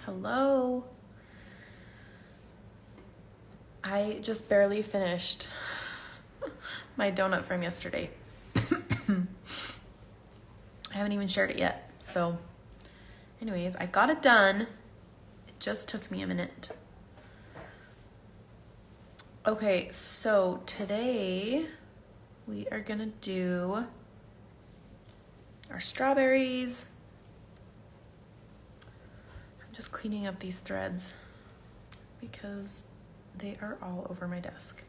Hello. I just barely finished my donut from yesterday. I haven't even shared it yet. So anyways, I got it done. It just took me a minute. Okay, so today we are gonna do our strawberries. I'm just cleaning up these threads because they are all over my desk.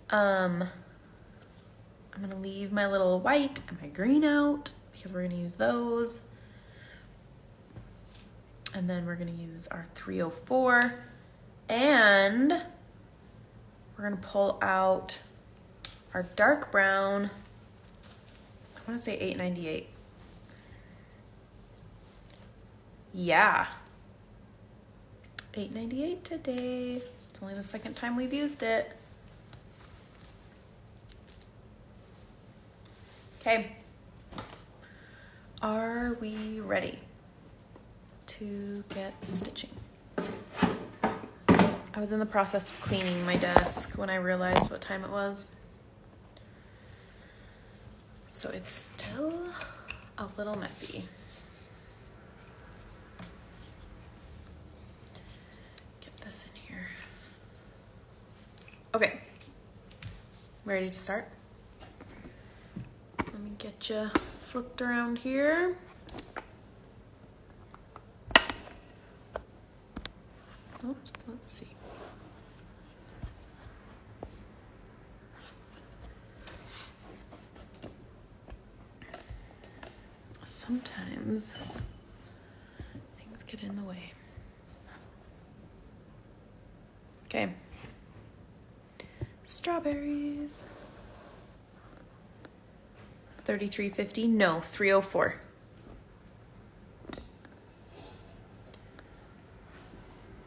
I'm gonna leave my little white and my green out because we're gonna use those. And then we're gonna use our 304 and we're gonna pull out our dark brown. I wanna say 898. Yeah. 898 today. It's only the second time we've used it. Okay. Are we ready to get stitching? I was in the process of cleaning my desk when I realized what time it was. So it's still a little messy. Get this in here. Okay. Ready to start? Let me get you flipped around here. Oops, let's see. Sometimes things get in the way. Okay. Strawberries. 33.50? No, 304.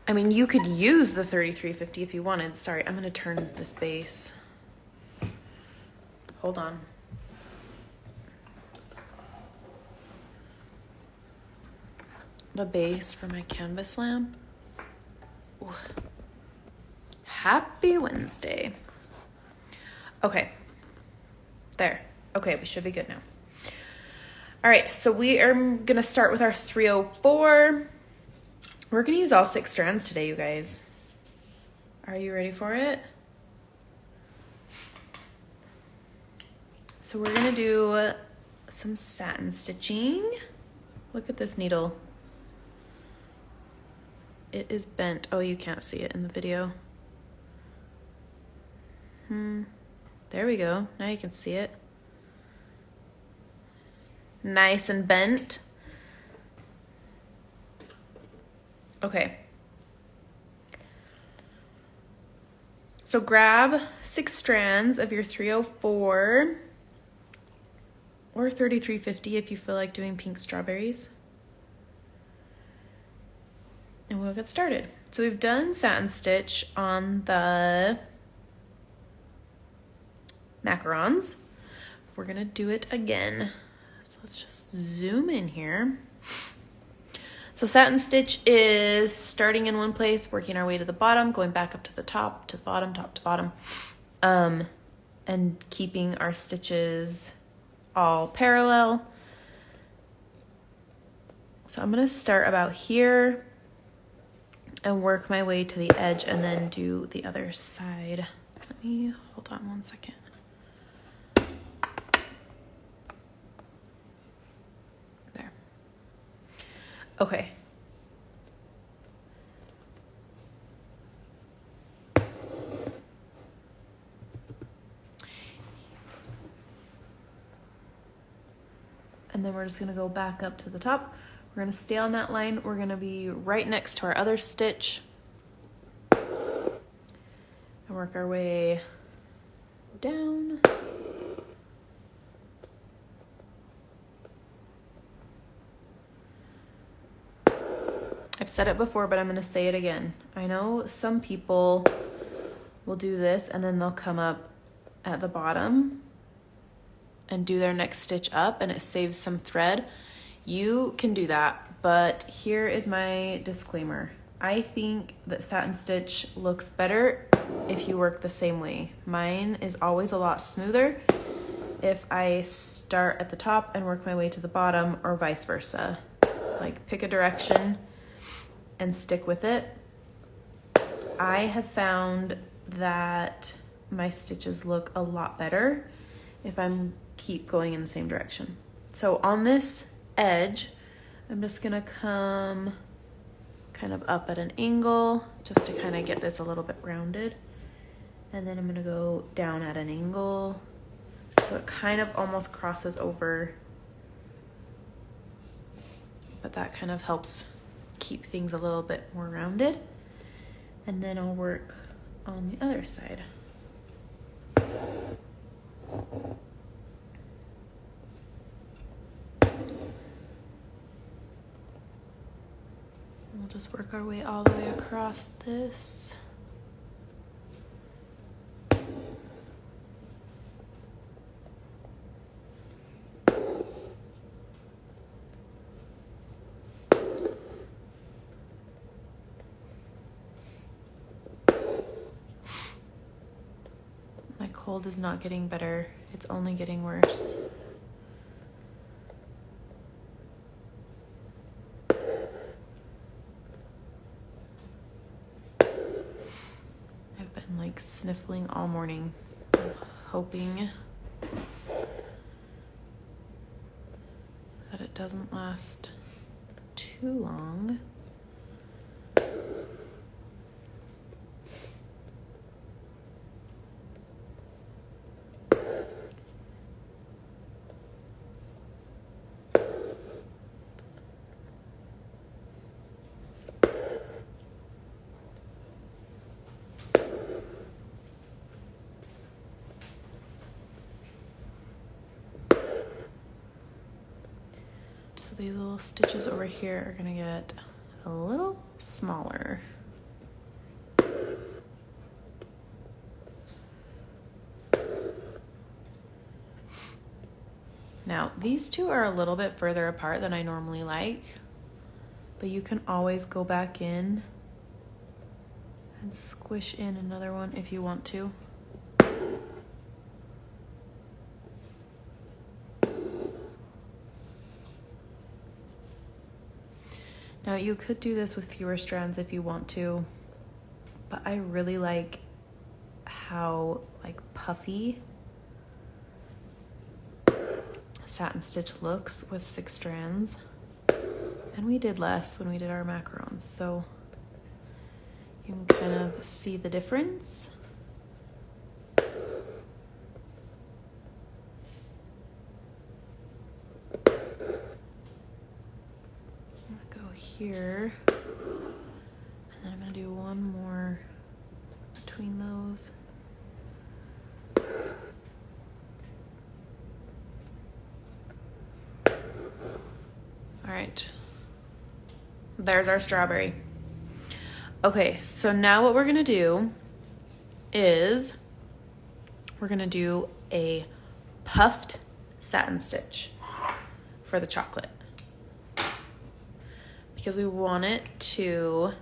I mean, you could use the 33.50 if you wanted. Sorry, I'm gonna turn this base. Hold on. The base for my canvas lamp. Ooh. Happy Wednesday. Okay. There. Okay, we should be good now. All right, so we are gonna start with our 304. We're gonna use all 6 strands today, you guys. Are you ready for it? So we're gonna do some satin stitching. Look at this needle. It is bent. Oh, you can't see it in the video. There we go. Now you can see it. Nice and bent. Okay. So grab 6 strands of your 304 or 33.50 if you feel like doing pink strawberries. And we'll get started. So we've done satin stitch on the macarons. We're gonna do it again. So let's just zoom in here. So satin stitch is starting in one place, working our way to the bottom, going back up to the top, to the bottom, top to bottom, and keeping our stitches all parallel. So I'm gonna start about here and work my way to the edge and then do the other side. Let me, hold on one second. There. Okay. And then we're just gonna go back up to the top. We're gonna stay on that line. We're gonna be right next to our other stitch and work our way down. I've said it before, but I'm gonna say it again. I know some people will do this and then they'll come up at the bottom and do their next stitch up and it saves some thread. You can do that, but here is my disclaimer. I think that satin stitch looks better if you work the same way. Mine is always a lot smoother if I start at the top and work my way to the bottom, or vice versa. Like, pick a direction and stick with it. I have found that my stitches look a lot better if I'm keep going in the same direction. So on this edge, I'm just gonna come kind of up at an angle just to kind of get this a little bit rounded. And then I'm gonna go down at an angle so it kind of almost crosses over, but that kind of helps keep things a little bit more rounded. And then I'll work on the other side. We'll just work our way all the way across this. My cold is not getting better, it's only getting worse. I've been like sniffling all morning, hoping that it doesn't last too long. So these little stitches over here are gonna get a little smaller. Now, these two are a little bit further apart than I normally like, but you can always go back in and squish in another one if you want to. Now, you could do this with fewer strands if you want to, but I really like how like puffy satin stitch looks with 6 strands. And we did less when we did our macarons, so you can kind of see the difference. Here, and then I'm going to do one more between those. All right, there's our strawberry. Okay, so now what we're going to do is we're going to do a puffed satin stitch for the chocolate, because we want it to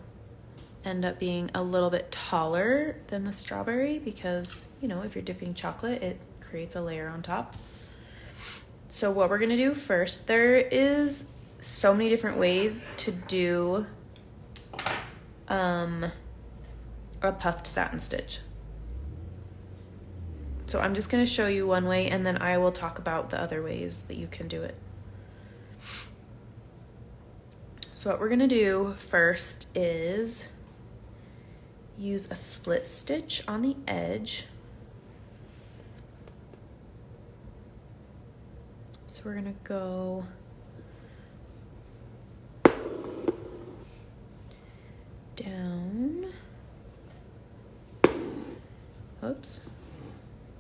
end up being a little bit taller than the strawberry, because, you know, if you're dipping chocolate, it creates a layer on top. So what we're gonna do first, there is so many different ways to do a puffed satin stitch. So I'm just gonna show you one way, and then I will talk about the other ways that you can do it. So what we're gonna do first is use a split stitch on the edge. So we're gonna go down, oops.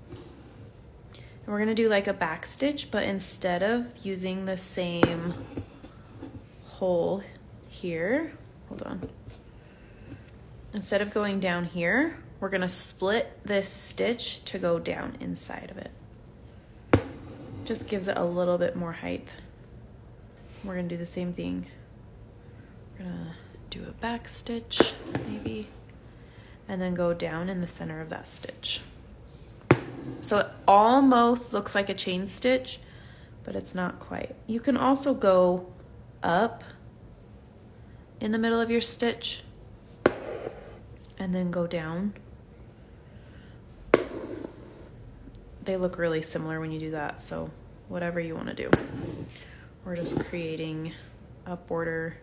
And we're gonna do like a back stitch, but instead of using the same hole here, hold on. Instead of going down here, we're gonna split this stitch to go down inside of it. Just gives it a little bit more height. We're gonna do the same thing We're gonna do a back stitch maybe, and then go down in the center of that stitch. So it almost looks like a chain stitch, but it's not quite. You can also go up in the middle of your stitch and then go down. They look really similar when you do that, so whatever you want to do. We're just creating a border.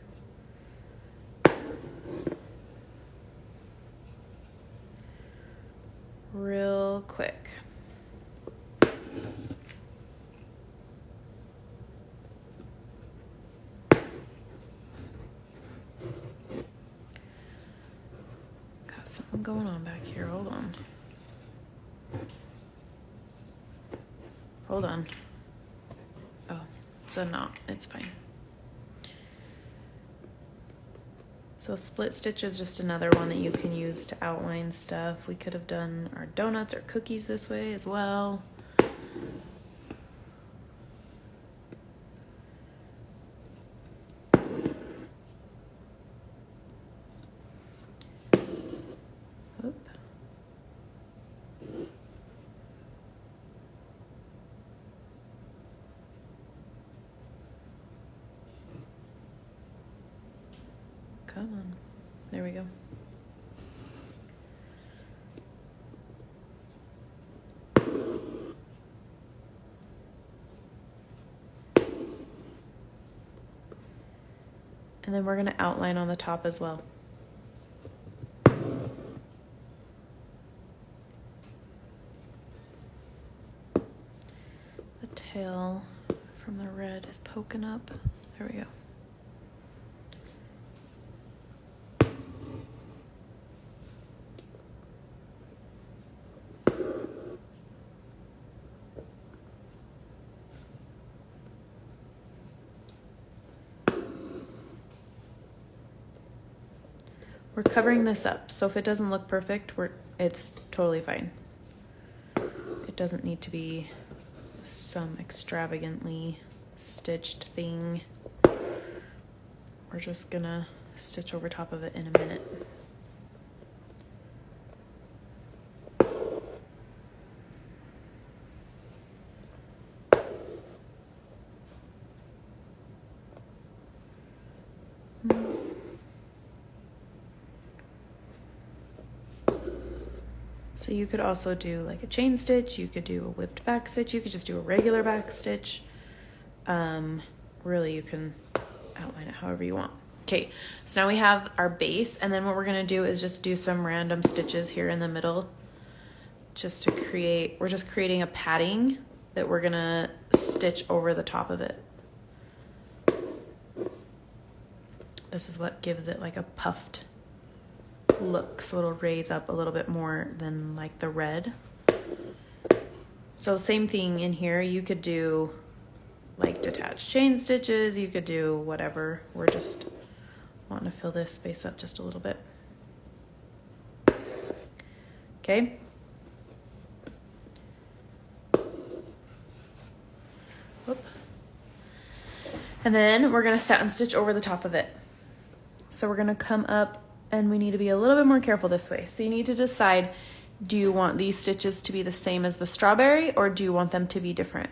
Real quick. Got something going on back here. Hold on. Hold on. Oh, it's a knot. It's fine. So split stitch is just another one that you can use to outline stuff. We could have done our donuts or cookies this way as well. Oop. Come on. There we go. And then we're going to outline on the top as well. The tail from the red is poking up. There we go. We're covering this up, so if it doesn't look perfect, it's totally fine. It doesn't need to be some extravagantly stitched thing. We're just gonna stitch over top of it in a minute. So you could also do like a chain stitch, you could do a whipped back stitch, you could just do a regular back stitch. Really, you can outline it however you want. Okay, so now we have our base, and then what we're gonna do is just do some random stitches here in the middle just to create, we're just creating a padding that we're gonna stitch over the top of it. This is what gives it like a puffed look, so it'll raise up a little bit more than like the red. So same thing in here, you could do like detached chain stitches, you could do whatever. We're just wanting to fill this space up just a little bit. Okay. Whoop. And then we're gonna satin stitch over the top of it. So we're gonna come up, and we need to be a little bit more careful this way. So you need to decide, do you want these stitches to be the same as the strawberry, or do you want them to be different?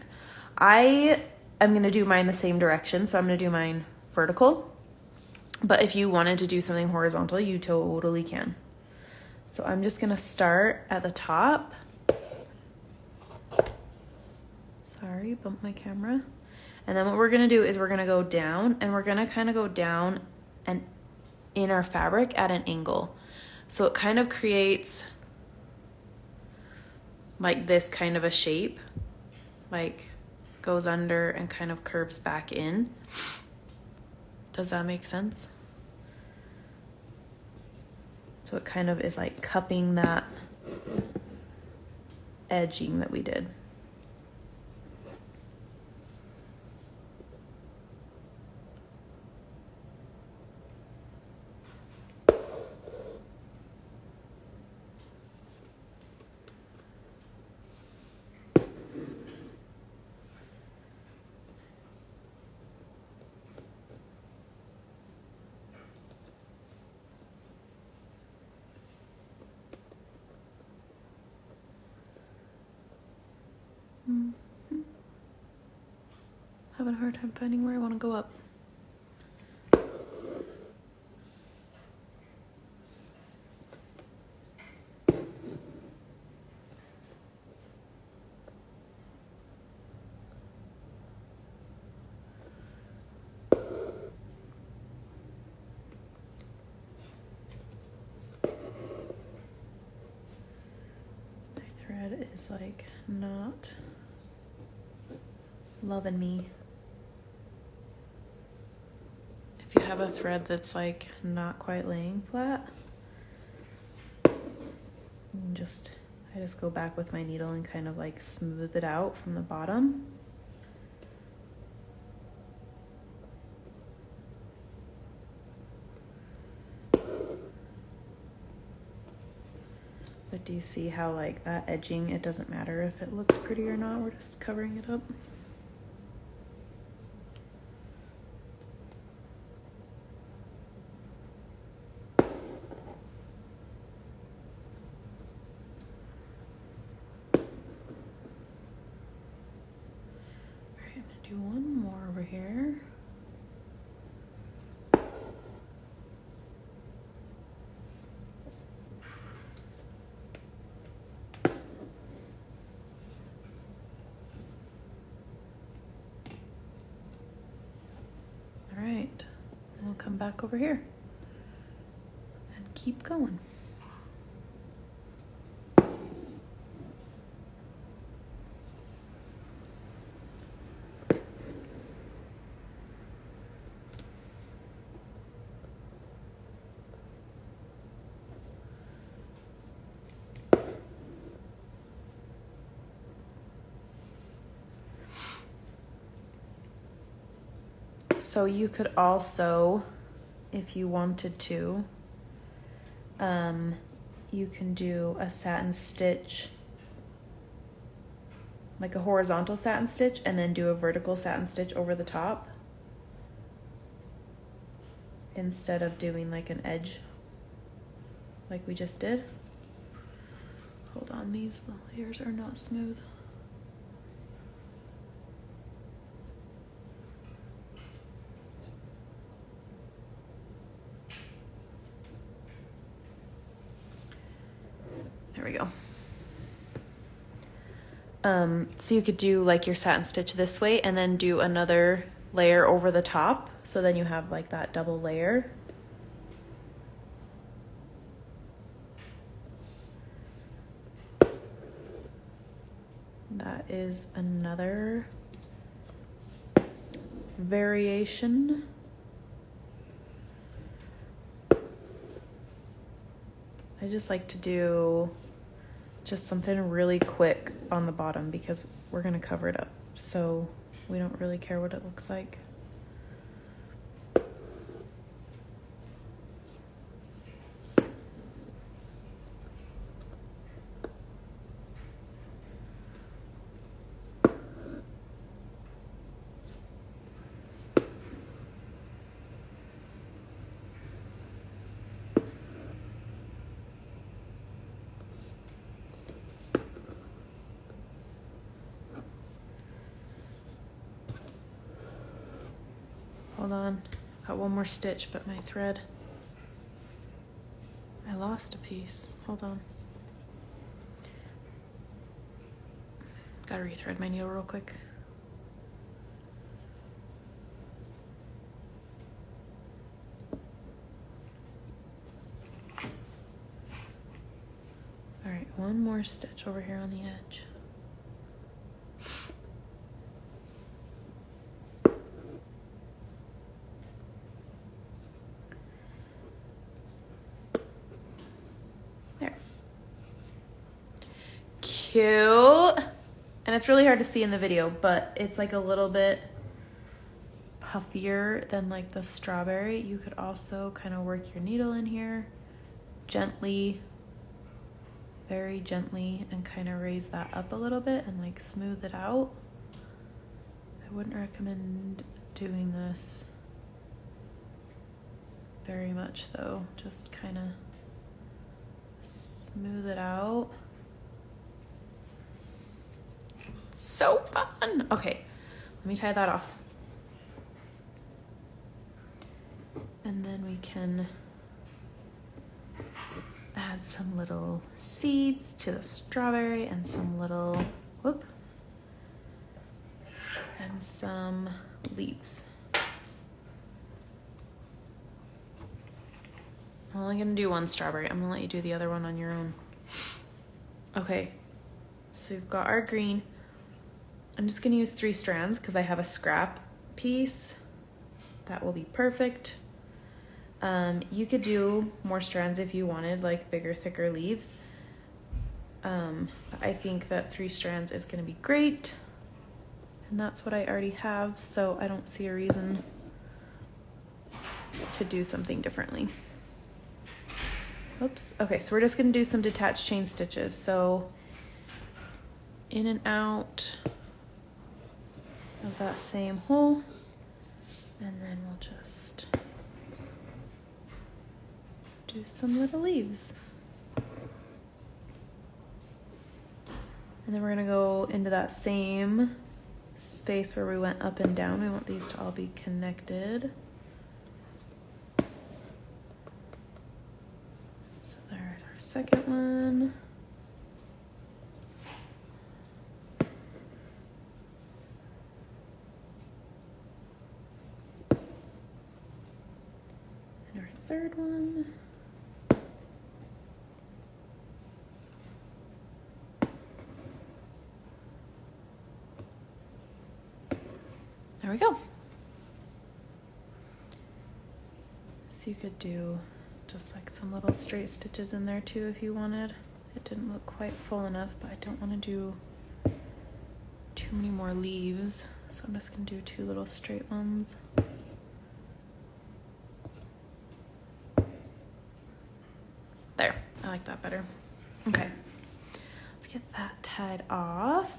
I am gonna do mine the same direction, so I'm gonna do mine vertical. But if you wanted to do something horizontal, you totally can. So I'm just gonna start at the top. Sorry, bumped my camera. And then what we're gonna do is we're gonna go down, and we're gonna kind of go down and in our fabric at an angle. So it kind of creates like this kind of a shape, like goes under and kind of curves back in. Does that make sense? So it kind of is like cupping that edging that we did. having a hard time finding where I want to go up. Thread is like not loving me. If you have a thread that's like not quite laying flat, I just go back with my needle and kind of like smooth it out from the bottom. But do you see how like that edging, it doesn't matter if it looks pretty or not, we're just covering it up. Alright, I'm gonna do one more over here. Alright, and we'll come back over here and keep going. So you could also, if you wanted to, you can do a satin stitch, like a horizontal satin stitch, and then do a vertical satin stitch over the top instead of doing like an edge like we just did. Hold on, these layers are not smooth. There we go. So you could do like your satin stitch this way and then do another layer over the top. So then you have like that double layer. That is another variation. I just like to do just something really quick on the bottom because we're gonna cover it up, so we don't really care what it looks like. Hold on, got one more stitch, but my thread, I lost a piece. Hold on. Gotta rethread my needle real quick. All right, one more stitch over here on the edge. Cute. And it's really hard to see in the video, but it's like a little bit puffier than like the strawberry. You could also kind of work your needle in here gently, very gently, and kind of raise that up a little bit and like smooth it out. I wouldn't recommend doing this very much though, just kind of smooth it out. So fun. Okay, let me tie that off. And then we can add some little seeds to the strawberry and some little, whoop, and some leaves. I'm only gonna do one strawberry. I'm gonna let you do the other one on your own. Okay, so we've got our green. I'm just gonna use 3 strands because I have a scrap piece. That will be perfect. You could do more strands if you wanted, like bigger, thicker leaves. I think that 3 strands is gonna be great. And that's what I already have, so I don't see a reason to do something differently. Oops, okay, so we're just gonna do some detached chain stitches. So in and out of that same hole, and then we'll just do some little leaves. And then we're gonna go into that same space where we went up and down. We want these to all be connected. So there's our second one. And our third one. There we go. So you could do just like some little straight stitches in there too if you wanted. It didn't look quite full enough, but I don't want to do too many more leaves. So I'm just gonna do 2 little straight ones. There, I like that better. Okay, let's get that tied off.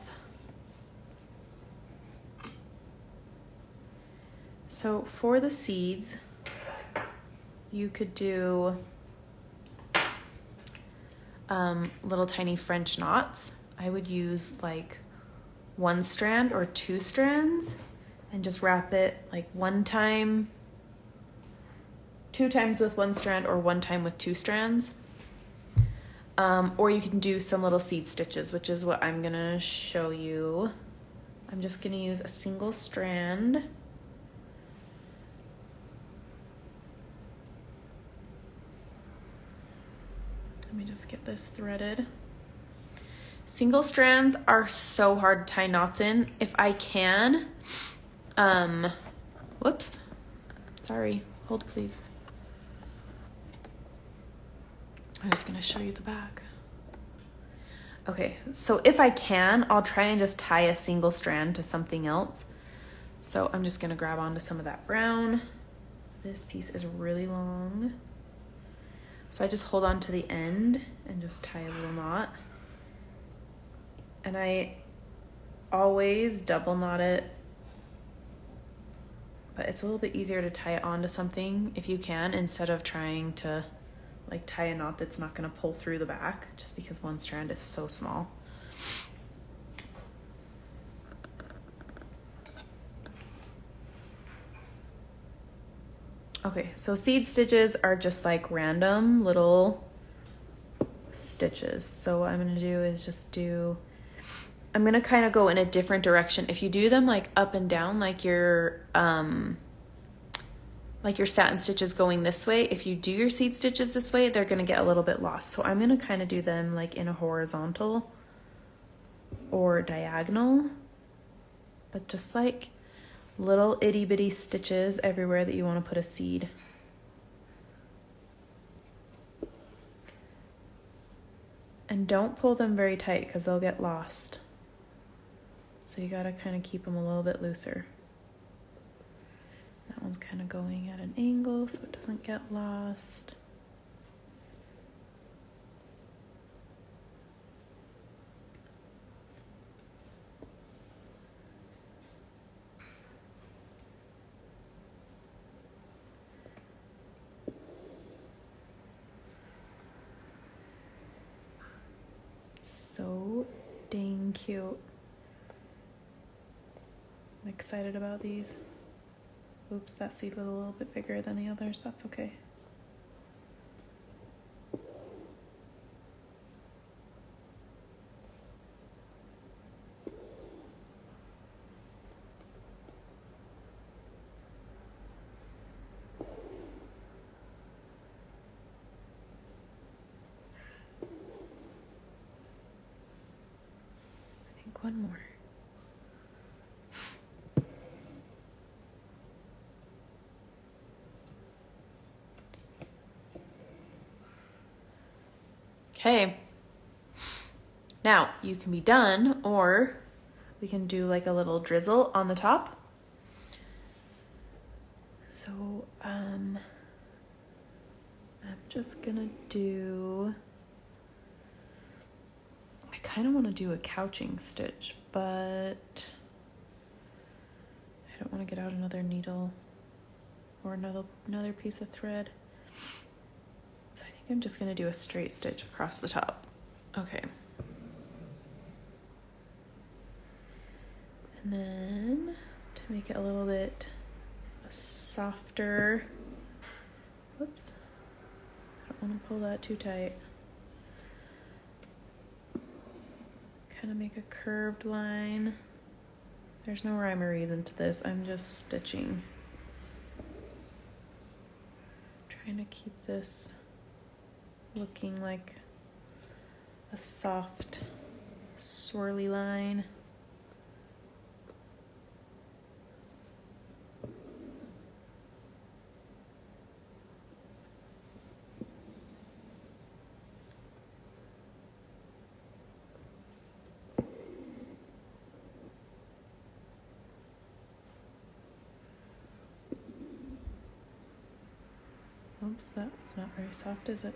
So for the seeds, you could do little tiny French knots. I would use like 1 strand or 2 strands and just wrap it like 1 time, 2 times with 1 strand or 1 time with 2 strands. Or you can do some little seed stitches, which is what I'm gonna show you. I'm just gonna use a single strand. Let me just get this threaded. Single strands are so hard to tie knots in. If I can, whoops, sorry, hold please. I'm just gonna show you the back. Okay, so if I can, I'll try and just tie a single strand to something else. So I'm just gonna grab onto some of that brown. This piece is really long. So I just hold on to the end and just tie a little knot. And I always double knot it, but it's a little bit easier to tie it onto something if you can, instead of trying to like tie a knot that's not gonna pull through the back, just because 1 strand is so small. Okay, so seed stitches are just like random little stitches. So what I'm gonna do is just do, I'm gonna kind of go in a different direction. If you do them like up and down, like your satin stitches going this way, if you do your seed stitches this way, they're gonna get a little bit lost. So I'm gonna kind of do them like in a horizontal or diagonal, but just like little itty bitty stitches everywhere that you want to put a seed. And don't pull them very tight because they'll get lost. So you gotta kind of keep them a little bit looser. That one's kind of going at an angle so it doesn't get lost. So dang cute. I'm excited about these. Oops, that seed was a little bit bigger than the others. That's okay. I think one more. Okay, now you can be done, or we can do like a little drizzle on the top. So I'm just gonna do, I kind of want to do a couching stitch, but I don't want to get out another needle or another piece of thread. So I think I'm just gonna do a straight stitch across the top. Okay. And then to make it a little bit softer, whoops, I don't want to pull that too tight. Kind of make a curved line. There's no rhyme or reason to this. I'm just stitching. Trying to keep this looking like a soft, swirly line. Oops, that's not very soft, is it?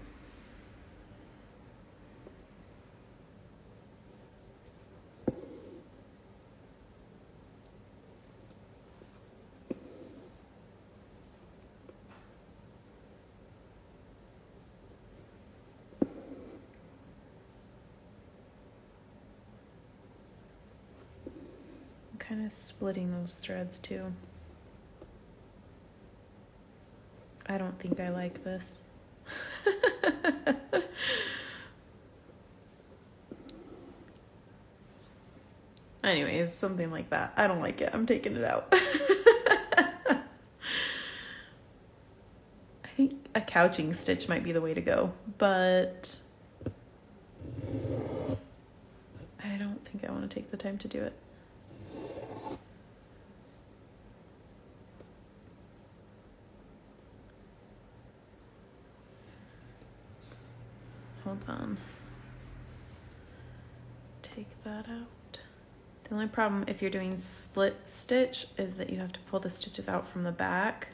I'm kind of splitting those threads too. I don't think I like this. Anyways, something like that. I don't like it. I'm taking it out. I think a couching stitch might be the way to go, but I don't think I want to take the time to do it. Hold on. Take that out. The only problem if you're doing split stitch is that you have to pull the stitches out from the back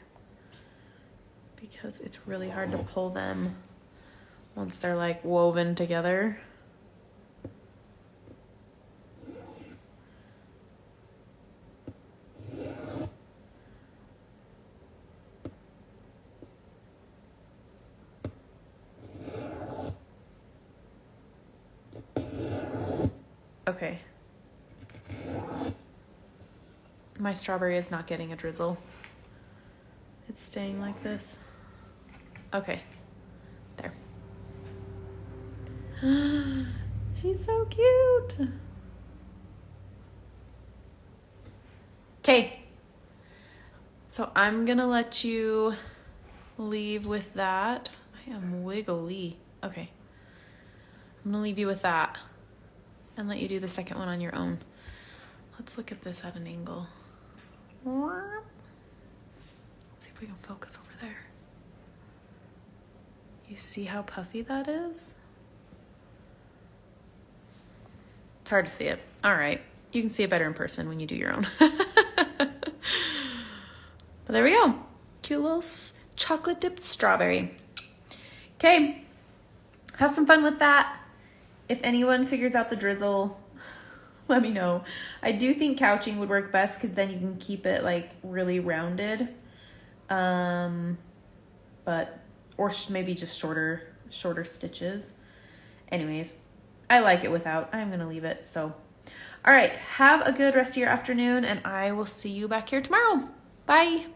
because it's really hard to pull them once they're like woven together. Okay. My strawberry is not getting a drizzle. It's staying like this. Okay. There. She's so cute. Okay. So I'm gonna let you leave with that. I am wiggly. Okay. I'm gonna leave you with that and let you do the second one on your own. Let's look at this at an angle. Let's see if we can focus over there. You see how puffy that is? It's hard to see it. All right. You can see it better in person when you do your own. But there we go. Cute little chocolate dipped strawberry. Okay. Have some fun with that. If anyone figures out the drizzle, let me know. I do think couching would work best because then you can keep it like really rounded. Or maybe just shorter stitches. Anyways, I like it without. I'm going to leave it. So, all right. Have a good rest of your afternoon and I will see you back here tomorrow. Bye.